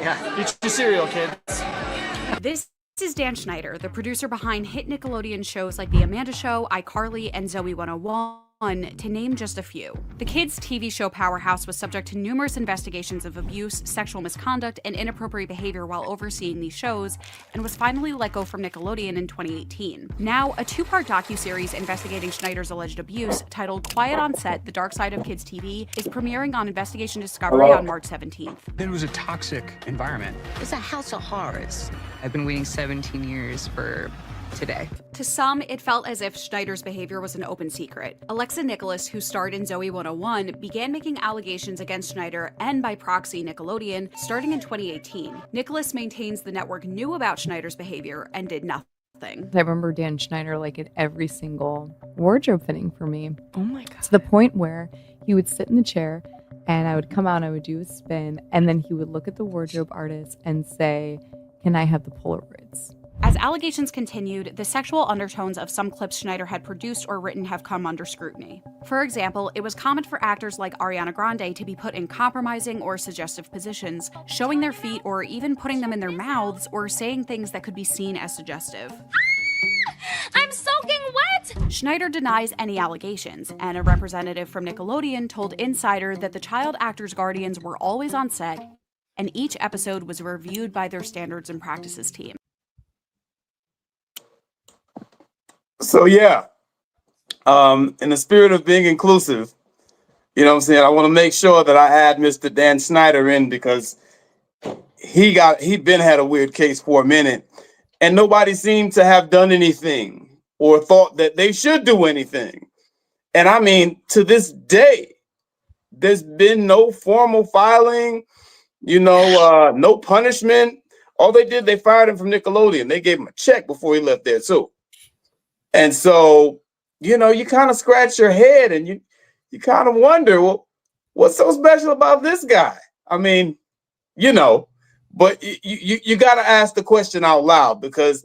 Yeah, eat your cereal, kids. This is Dan Schneider, the producer behind hit Nickelodeon shows like The Amanda Show, iCarly, and Zoe 101, to name just a few. The kids' TV show powerhouse was subject to numerous investigations of abuse, sexual misconduct, and inappropriate behavior while overseeing these shows, and was finally let go from Nickelodeon in 2018. Now, a two-part docuseries investigating Schneider's alleged abuse, titled Quiet on Set: The Dark Side of Kids TV, is premiering on Investigation Discovery on March 17th. It was a toxic environment. It's a house of horrors. I've been waiting 17 years for today. To some, it felt as if Schneider's behavior was an open secret. Alexa Nicholas, who starred in Zoe 101, began making allegations against Schneider and, by proxy, Nickelodeon, starting in 2018. Nicholas maintains the network knew about Schneider's behavior and did nothing. I remember Dan Schneider like at every single wardrobe fitting for me. Oh my God. To the point where he would sit in the chair and I would come out and I would do a spin, and then he would look at the wardrobe artist and say, "Can I have the Polaroids?" As allegations continued, the sexual undertones of some clips Schneider had produced or written have come under scrutiny. For example, it was common for actors like Ariana Grande to be put in compromising or suggestive positions, showing their feet or even putting them in their mouths or saying things that could be seen as suggestive. I'm soaking wet! Schneider denies any allegations, and a representative from Nickelodeon told Insider that the child actors' guardians were always on set, and each episode was reviewed by their standards and practices team. So yeah, in the spirit of being inclusive, you know what I'm saying, I want to make sure that I add Mr. Dan Schneider in, because he'd been had a weird case for a minute, and nobody seemed to have done anything or thought that they should do anything. And I mean, to this day, there's been no formal filing, no punishment. All they did, they fired him from Nickelodeon. They gave him a check before he left there too. And so, you kind of scratch your head and you kind of wonder, well, what's so special about this guy? I mean, but you got to ask the question out loud, because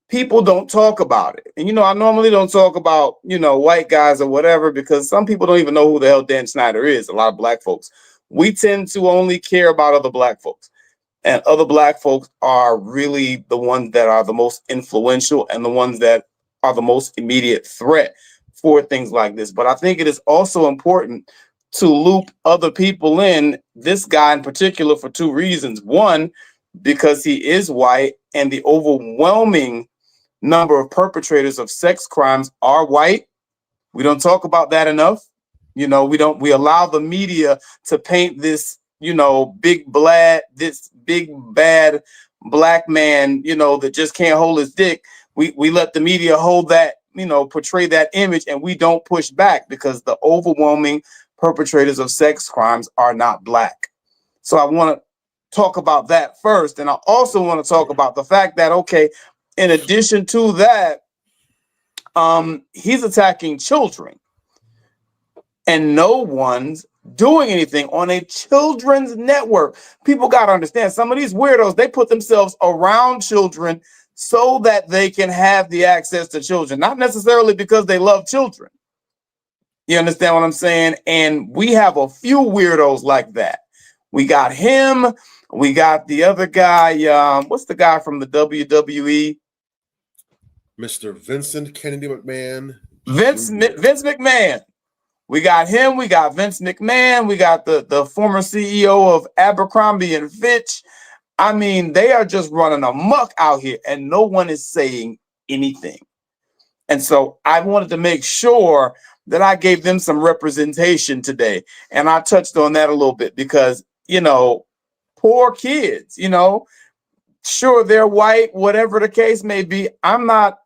people don't talk about it. And, I normally don't talk about, white guys or whatever, because some people don't even know who the hell Dan Schneider is. A lot of black folks. We tend to only care about other black folks. And other black folks are really the ones that are the most influential and the ones that are the most immediate threat for things like this. But I think it is also important to loop other people in, this guy in particular, for two reasons. One, because he is white, and the overwhelming number of perpetrators of sex crimes are white. We don't talk about that enough. We allow the media to paint this, big bad black man, that just can't hold his dick. We let the media hold that, portray that image, and we don't push back, because the overwhelming perpetrators of sex crimes are not black. So I want to talk about that first. And I also want to talk about the fact that, okay, in addition to that, he's attacking children, and no one's doing anything on a children's network. People got to understand, some of these weirdos, they put themselves around children so that they can have the access to children, not necessarily because they love children. You understand what I'm saying? And we have a few weirdos like that. We got him. We got the other guy. What's the guy from the WWE? Mr. Vincent Kennedy McMahon. Vince McMahon. We got him. We got Vince McMahon. We got the former CEO of Abercrombie and Fitch. I mean, they are just running amok out here, and no one is saying anything. And so I wanted to make sure that I gave them some representation today. And I touched on that a little bit because, poor kids, sure, they're white, whatever the case may be. I'm not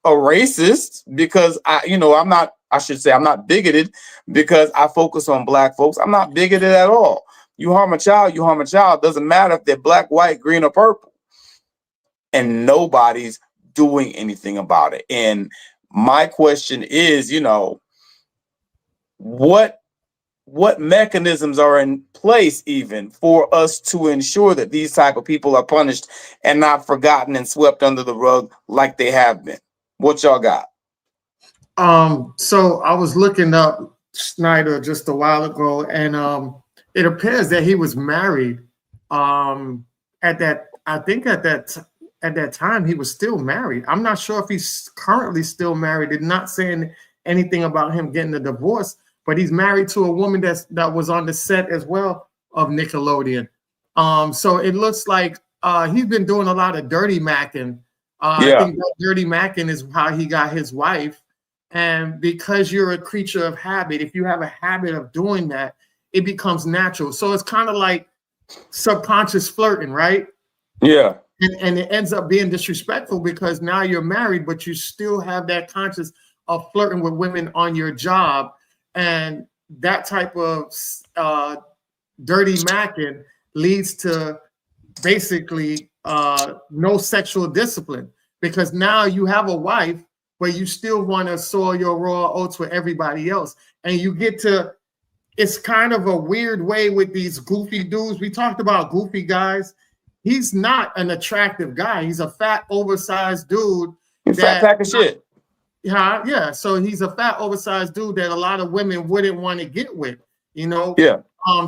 a racist because I'm not bigoted because I focus on black folks. I'm not bigoted at all. You harm a child, you harm a child. Doesn't matter if they're black, white, green, or purple. And nobody's doing anything about it. And my question is, what mechanisms are in place even for us to ensure that these type of people are punished and not forgotten and swept under the rug like they have been? What y'all got? So I was looking up Schneider just a while ago, and it appears that he was married I think at that time he was still married. I'm not sure if he's currently still married. It's not saying anything about him getting a divorce, but he's married to a woman that was on the set as well of Nickelodeon. So it looks like he's been doing a lot of dirty macking. I think that dirty macking is how he got his wife. And because you're a creature of habit, if you have a habit of doing that, it becomes natural. So it's kind of like subconscious flirting, right? Yeah. And it ends up being disrespectful because now you're married, but you still have that conscience of flirting with women on your job. And that type of dirty macking leads to basically no sexual discipline, because now you have a wife, but you still want to sow your raw oats with everybody else. And you get to, it's kind of a weird way with these goofy dudes. We talked about goofy guys. He's not an attractive guy. He's a fat, oversized dude. Fat pack of shit. Yeah. So he's a fat, oversized dude that a lot of women wouldn't want to get with, you know? Yeah.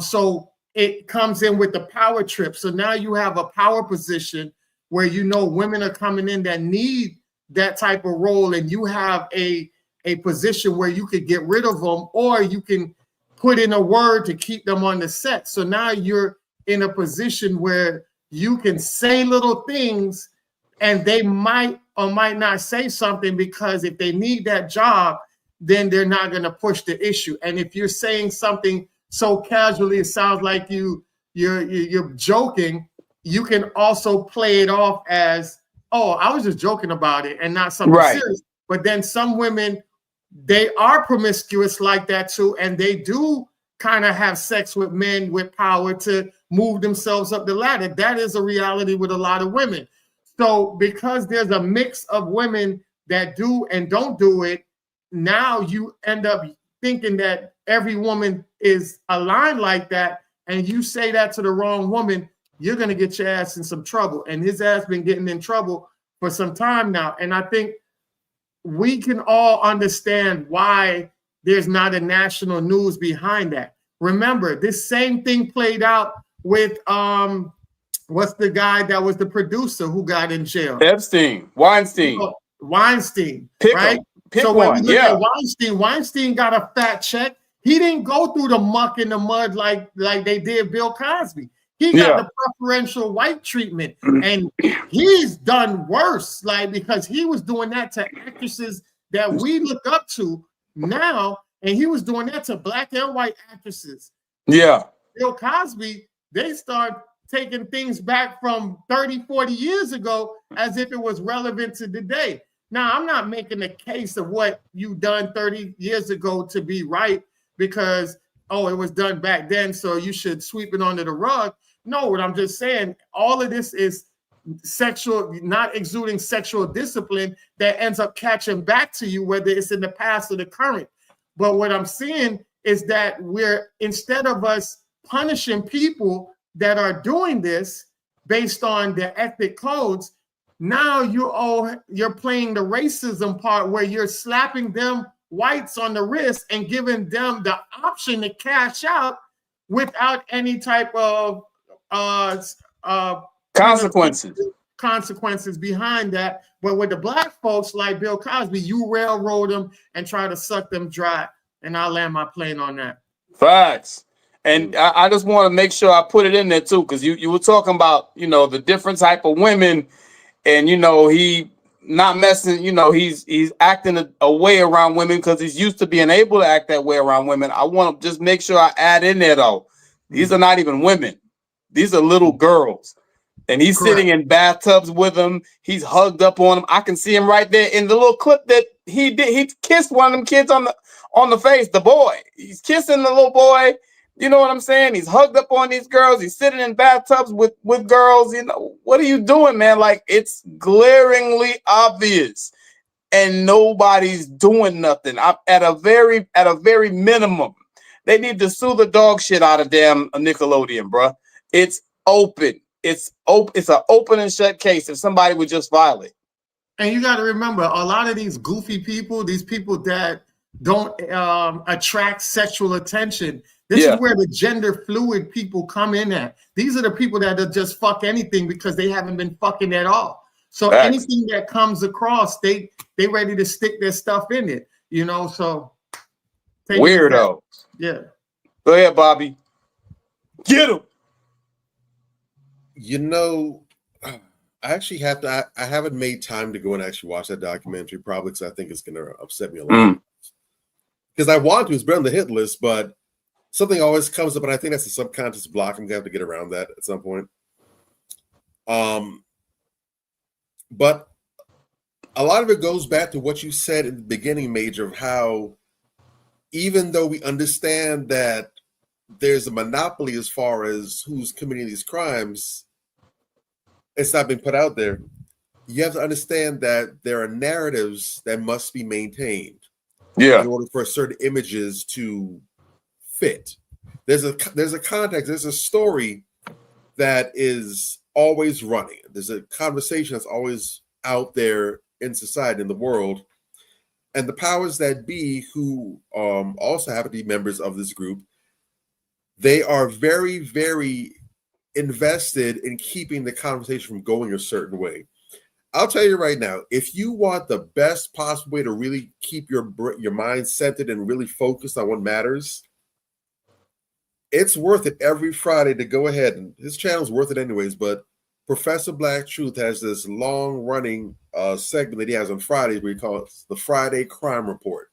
So it comes in with the power trip. So now you have a power position where, you know, women are coming in that need that type of role, and you have a position where you could get rid of them, or you can put in a word to keep them on the set. So now you're in a position where you can say little things and they might or might not say something, because if they need that job, then they're not going to push the issue. And if you're saying something so casually it sounds like you're joking, you can also play it off as, oh, I was just joking about it, and not something serious. But then some women, they are promiscuous like that too, and they do kind of have sex with men with power to move themselves up the ladder. That is a reality with a lot of women. So because there's a mix of women that do and don't do it, now you end up thinking that every woman is aligned like that, and you say that to the wrong woman, you're going to get your ass in some trouble. And his ass been getting in trouble for some time now. And I think we can all understand why there's not a national news behind that. Remember, this same thing played out with what's the guy that was the producer who got in jail? Weinstein. Right? So when we look at Weinstein got a fat check. He didn't go through the muck and the mud like they did Bill Cosby. He got the preferential white treatment, and he's done worse, because he was doing that to actresses that we look up to now, and he was doing that to black and white actresses. Yeah. Bill Cosby, they start taking things back from 30, 40 years ago as if it was relevant to today. Now, I'm not making a case of what you done 30 years ago to be right because, oh, it was done back then, so you should sweep it under the rug. No, what I'm just saying, all of this is not exuding sexual discipline that ends up catching back to you, whether it's in the past or the current. But what I'm seeing is that instead of us punishing people that are doing this based on their ethnic codes, now you're playing the racism part where you're slapping them whites on the wrist and giving them the option to cash out without any type of consequences behind that. But with the black folks like Bill Cosby, you railroad them and try to suck them dry. And I'll land my plane on that. Facts. And I just want to make sure I put it in there too, because you were talking about, the different type of women, and he not messing, he's acting a way around women because he's used to being able to act that way around women. I want to just make sure I add in there though. These are not even women. These are little girls. And he's sitting in bathtubs with them. He's hugged up on them. I can see him right there in the little clip that he did. He kissed one of them kids on the face, the boy. He's kissing the little boy. You know what I'm saying? He's hugged up on these girls. He's sitting in bathtubs with girls. What are you doing, man? Like, it's glaringly obvious. And nobody's doing nothing. At a very minimum, they need to sue the dog shit out of damn Nickelodeon, bro. It's open. It's an open and shut case if somebody would just file it. And you got to remember, a lot of these goofy people, these people that don't attract sexual attention, This Yeah. is where the gender fluid people come in at. These are the people that will just fuck anything because they haven't been fucking at all. So Facts. anything that comes across, they ready to stick their stuff in it, you know. So take it as that. Weirdo. Yeah. Go ahead, Bobby. Get him. You know, I actually have to. I haven't made time to go and actually watch that documentary, probably because I think it's going to upset me a lot. Because I want to, it's been on the hit list, but something always comes up, and I think that's a subconscious block. I'm going to have to get around that at some point. But a lot of it goes back to what you said in the beginning, Major, of how even though we understand that there's a monopoly as far as who's committing these crimes, it's not been put out there. You have to understand that there are narratives that must be maintained in order for certain images to fit. There's a context, there's a story that is always running. There's a conversation that's always out there in society, in the world. And the powers that be, who also happen to be members of this group, they are very, very invested in keeping the conversation from going a certain way. I'll tell you right now, if you want the best possible way to really keep your mind centered and really focused on what matters, it's worth it every Friday to go ahead, and his channel's worth it anyways, but Professor Black Truth has this long-running segment that he has on Fridays where he calls the Friday Crime Report.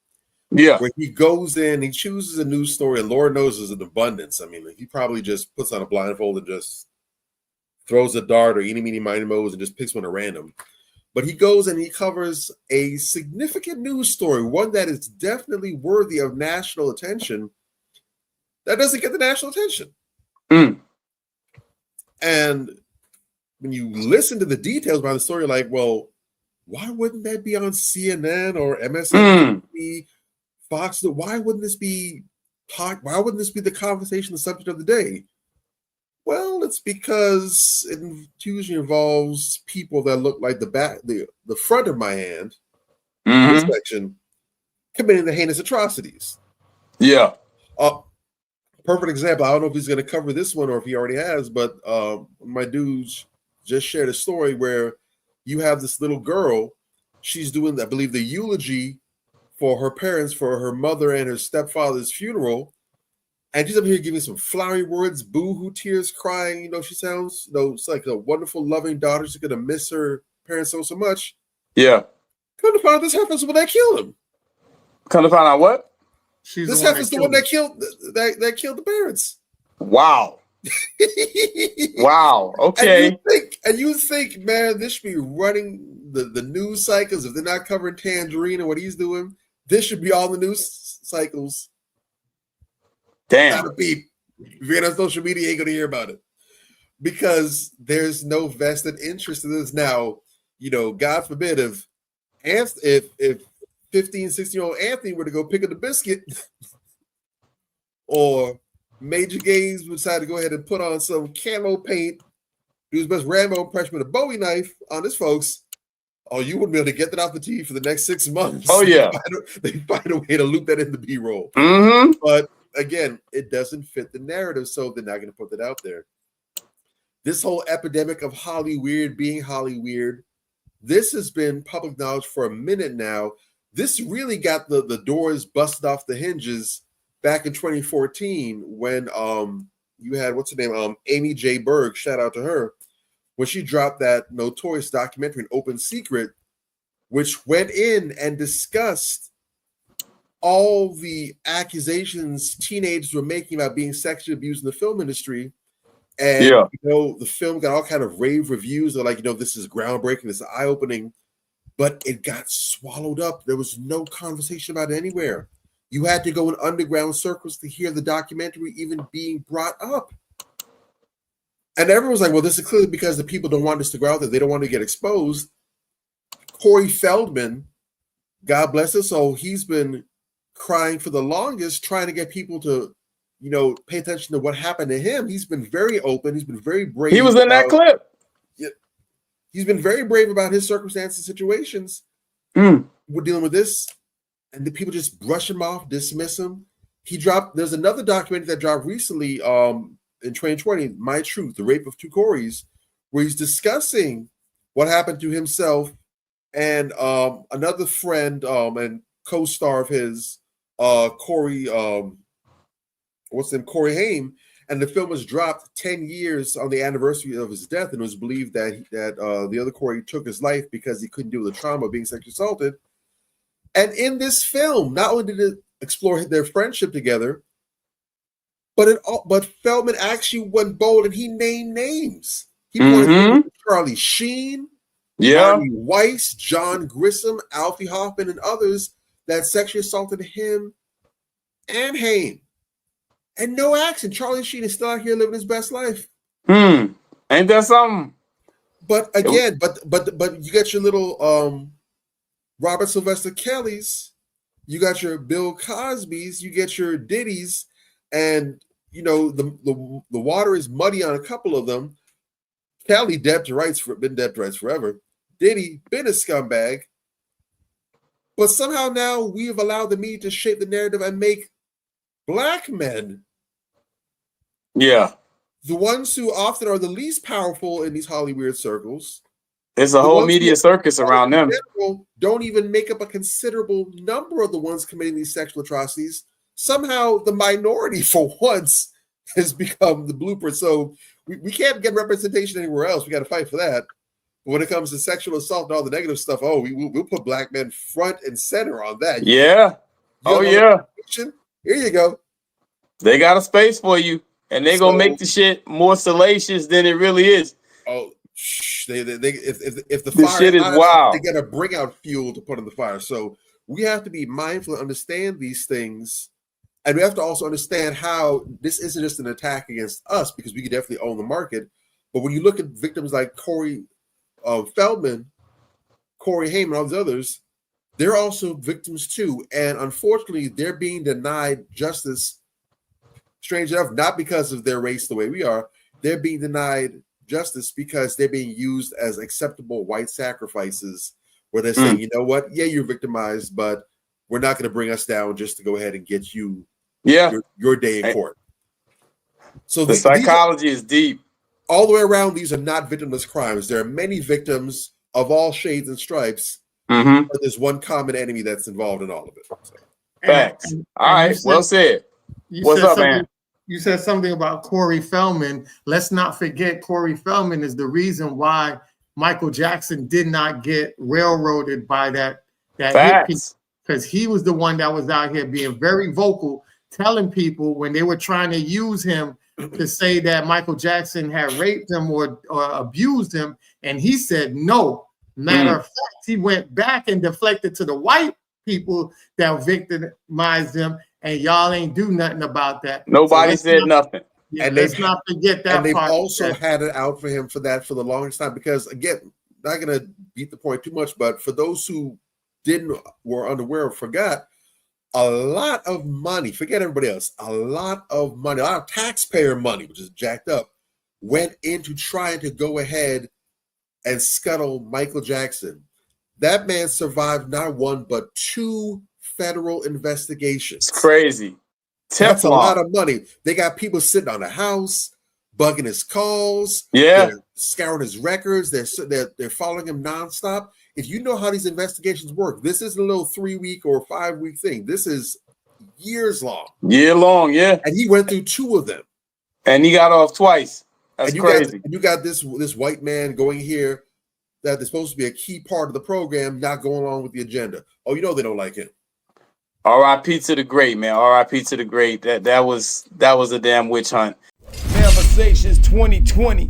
Yeah. Where he goes in, he chooses a news story, and Lord knows there's an abundance. I mean, he probably just puts on a blindfold and just throws a dart or eeny, meeny, miny, moes and just picks one at random. But he goes and he covers a significant news story, one that is definitely worthy of national attention, that doesn't get the national attention. And when you listen to the details behind the story, you're like, well, why wouldn't that be on CNN or MSNBC, Fox? Why wouldn't this be talk? Why wouldn't this be the conversation, the subject of the day? Well, it's because it usually involves people that look like the front of my hand, this section, committing the heinous atrocities. Yeah. Perfect example. I don't know if he's going to cover this one or if he already has, but my dudes just shared a story where you have this little girl. She's doing, I believe, the eulogy for her parents, for her mother and her stepfather's funeral. And she's up here giving some flowery words, boo-hoo tears, crying. You know, she sounds, it's like a wonderful, loving daughter. She's going to miss her parents so much. Yeah. Come to find out this heifer's the one that killed him. Come to find out what? This heifer's the one that killed that killed the parents. Wow. Wow. Okay. And you think, man, this should be running the news cycles. If they're not covering Tangerine and what he's doing, this should be all the news cycles. Damn. Not a beep. If you're on social media, you ain't gonna hear about it. Because there's no vested interest in this. Now, God forbid if 15, 16-year-old Anthony were to go pick up the biscuit, or Major Gaines would decide to go ahead and put on some camo paint, do his best Rambo impression with a Bowie knife on his folks, you wouldn't be able to get that off the TV for the next 6 months. Oh, yeah. They find a way to loop that in the B-roll. But again, it doesn't fit the narrative, so they're not going to put that out there. This whole epidemic of Hollyweird being Hollyweird, this has been public knowledge for a minute now. This really got the doors busted off the hinges back in 2014 when you had, what's her name, Amy J. Berg, shout out to her, when she dropped that notorious documentary, An Open Secret, which went in and discussed all the accusations teenagers were making about being sexually abused in the film industry. And the film got all kind of rave reviews. They're like, this is groundbreaking, this is eye-opening. But it got swallowed up. There was no conversation about it anywhere. You had to go in underground circles to hear the documentary even being brought up. And everyone was like, well, this is clearly because the people don't want this to go out there. They don't want to get exposed. Corey Feldman, God bless his soul, he's been crying for the longest, trying to get people to, pay attention to what happened to him. He's been very open. He's been very brave. He was in that clip. He's been very brave about his circumstances and situations. We're dealing with this, and the people just brush him off, dismiss him. There's another documentary that dropped recently in 2020, My Truth, The Rape of Two Corys, where he's discussing what happened to himself and another friend and co-star of his, Corey, Corey Haim. And the film was dropped 10 years on the anniversary of his death, and it was believed that the other Corey took his life because he couldn't deal with the trauma of being sexually assaulted. And in this film, not only did it explore their friendship together, but Feldman actually went bold and he named names. He pointed to Charlie Sheen, Marty Weiss, John Grissom, Alfie Hoffman, and others that sexually assaulted him and Haim. And no action. Charlie Sheen is still out here living his best life. Ain't that something? But again, but you got your little Robert Sylvester Kellys, you got your Bill Cosbys, you get your Diddy's, and you know the water is muddy on a couple of them. Kelly been dead to rights forever. Diddy been a scumbag, but somehow now we have allowed the media to shape the narrative and make Black men, the ones who often are the least powerful in these Hollywood circles. There's a whole media circus around them. Don't even make up a considerable number of the ones committing these sexual atrocities. Somehow the minority, for once, has become the blueprint. So we can't get representation anywhere else. We got to fight for that. But when it comes to sexual assault and all the negative stuff, we'll put Black men front and center on that. Yeah. Here you go. They got a space for you, and they're gonna make the shit more salacious than it really is. Oh, if the this fire shit is wild, they gotta bring out fuel to put on the fire. So we have to be mindful and understand these things, and we have to also understand how this isn't just an attack against us, because we could definitely own the market. But when you look at victims like Corey Feldman, Corey Haim, and all these others, they're also victims too, and unfortunately, they're being denied justice. Strange enough, not because of their race the way we are, they're being denied justice because they're being used as acceptable white sacrifices, where they're saying, you know what, yeah, you're victimized, but we're not going to bring us down just to go ahead and get you your day in court. So the psychology is deep. All the way around, these are not victimless crimes. There are many victims of all shades and stripes, but there's one common enemy that's involved in all of it. So. Facts. All right, well said. What's up, man? You said something about Corey Feldman. Let's not forget Corey Feldman is the reason why Michael Jackson did not get railroaded by that hit piece, because he was the one that was out here being very vocal, telling people when they were trying to use him to say that Michael Jackson had raped him or abused him, and he said no. Matter of fact, he went back and deflected to the white people that victimized him, and y'all ain't do nothing about that. Nobody said nothing. Yeah, and let's not forget that. And they've also had it out for him for that for the longest time, because again, not gonna beat the point too much, but for those who were unaware or forgot, a lot of money, forget everybody else, a lot of money, a lot of taxpayer money, which is jacked up, went into trying to go ahead and scuttle Michael Jackson. That man survived not one, but 2 federal investigations. It's crazy. That's a lot of money. They got people sitting on the house, bugging his calls. They're scouring his records. They're following him nonstop. If you know how these investigations work, this isn't a little 3-week or 5-week thing. This is years long. Year long, yeah. And he went through 2 of them. And he got off twice. That's crazy. You got this white man going here that is supposed to be a key part of the program, not going along with the agenda. Oh, you know they don't like him. R.I.P. to the great, man. R.I.P. to the great. That was a damn witch hunt. Conversations 2020.